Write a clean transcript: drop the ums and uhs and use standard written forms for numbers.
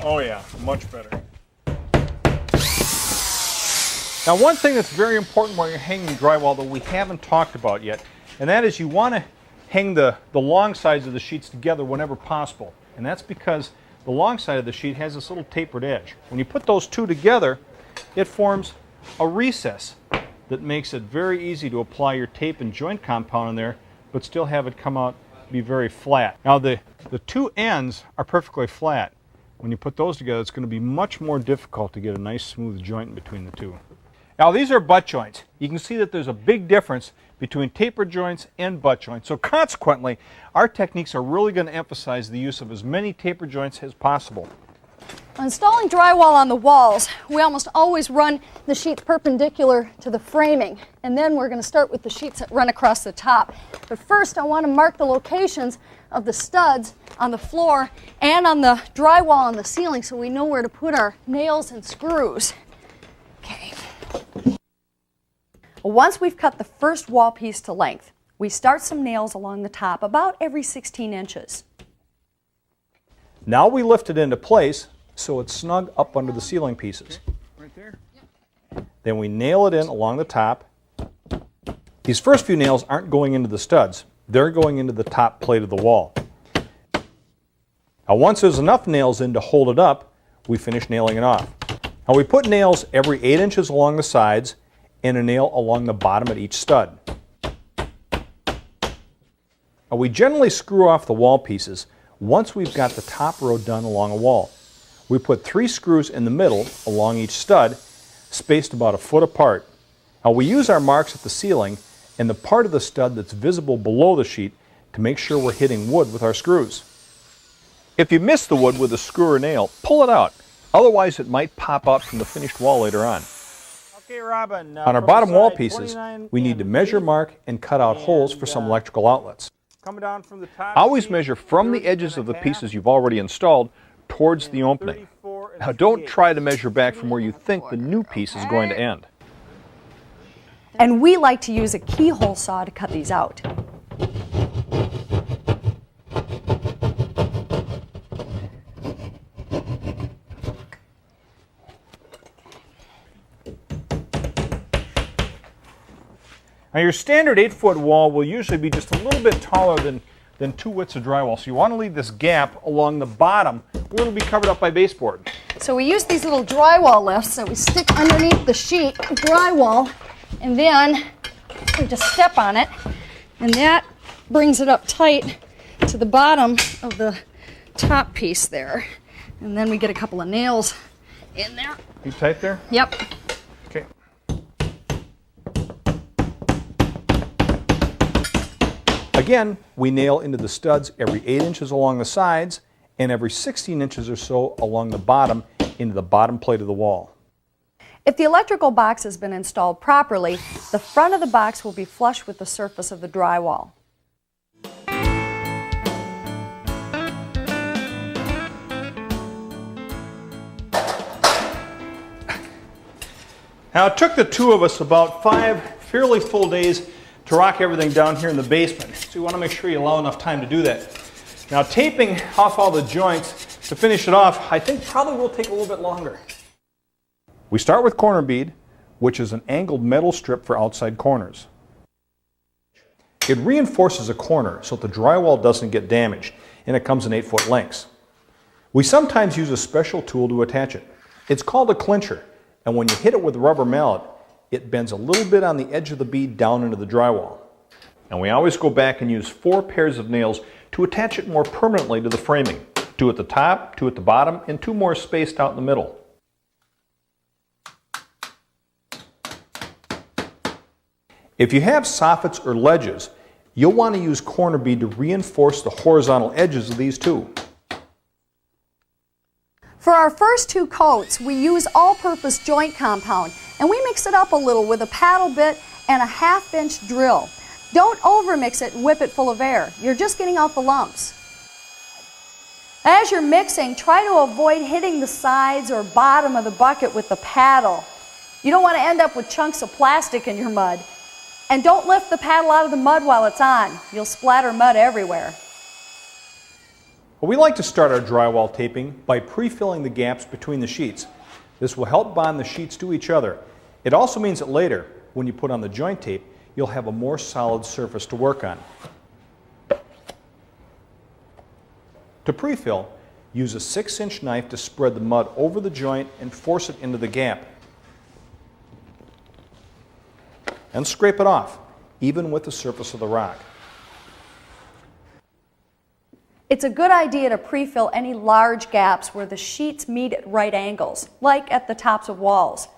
Oh yeah, much better. Now one thing that's very important when you're hanging drywall that we haven't talked about yet, and that is you want to hang the long sides of the sheets together whenever possible. And that's because the long side of the sheet has this little tapered edge. When you put those two together, it forms a recess that makes it very easy to apply your tape and joint compound in there, but still have it come out be very flat. Now the two ends are perfectly flat. When you put those together, it's going to be much more difficult to get a nice smooth joint between the two. Now these are butt joints. You can see that there's a big difference between tapered joints and butt joints. So consequently, our techniques are really going to emphasize the use of as many tapered joints as possible. Installing drywall on the walls, we almost always run the sheets perpendicular to the framing, and then we're going to start with the sheets that run across the top. But first I want to mark the locations of the studs on the floor and on the drywall on the ceiling so we know where to put our nails and screws. Okay. Once we've cut the first wall piece to length, we start some nails along the top about every 16 inches. Now we lift it into place so it's snug up under the ceiling pieces. Right there. Then we nail it in along the top. These first few nails aren't going into the studs. They're going into the top plate of the wall. Now once there's enough nails in to hold it up, we finish nailing it off. Now we put nails every 8 inches along the sides and a nail along the bottom at each stud. Now we generally screw off the wall pieces once we've got the top row done along a wall. We put 3 screws in the middle along each stud, spaced about a foot apart. Now we use our marks at the ceiling and the part of the stud that's visible below the sheet to make sure we're hitting wood with our screws. If you miss the wood with a screw or nail, pull it out. Otherwise it might pop out from the finished wall later on. Okay, Robin, on our bottom wall pieces, we need to measure, mark, and cut out holes for some electrical outlets. Coming down from the top Always measure from the edges of the pieces you've already installed towards the opening. Now don't try to measure back from where you think the new piece is going to end. And we like to use a keyhole saw to cut these out. Now your standard 8-foot wall will usually be just a little bit taller than 2 widths of drywall. So you want to leave this gap along the bottom where it'll be covered up by baseboard. So we use these little drywall lifts that we stick underneath the sheet of drywall, and then we just step on it, and that brings it up tight to the bottom of the top piece there. And then we get a couple of nails in there. You tight there? Yep. Okay. Again, we nail into the studs every 8 inches along the sides and every 16 inches or so along the bottom into the bottom plate of the wall. If the electrical box has been installed properly, the front of the box will be flush with the surface of the drywall. Now it took the two of us about 5 fairly full days to rock everything down here in the basement. So you want to make sure you allow enough time to do that. Now taping off all the joints to finish it off, I think probably will take a little bit longer. We start with corner bead, which is an angled metal strip for outside corners. It reinforces a corner so that the drywall doesn't get damaged, and it comes in 8-foot lengths. We sometimes use a special tool to attach it. It's called a clincher, and when you hit it with a rubber mallet, it bends a little bit on the edge of the bead down into the drywall. And we always go back and use 4 pairs of nails to attach it more permanently to the framing. 2 at the top, 2 at the bottom, and 2 more spaced out in the middle. If you have soffits or ledges, you'll want to use corner bead to reinforce the horizontal edges of these too. For our first 2 coats, we use all-purpose joint compound, and we mix it up a little with a paddle bit and a 1/2-inch drill. Don't overmix it and whip it full of air. You're just getting out the lumps. As you're mixing, try to avoid hitting the sides or bottom of the bucket with the paddle. You don't want to end up with chunks of plastic in your mud. And don't lift the paddle out of the mud while it's on. You'll splatter mud everywhere. Well, we like to start our drywall taping by pre-filling the gaps between the sheets. This will help bond the sheets to each other. It also means that later, when you put on the joint tape, you'll have a more solid surface to work on. To pre-fill, use a 6-inch knife to spread the mud over the joint and force it into the gap. And scrape it off, even with the surface of the rock. It's a good idea to pre-fill any large gaps where the sheets meet at right angles, like at the tops of walls.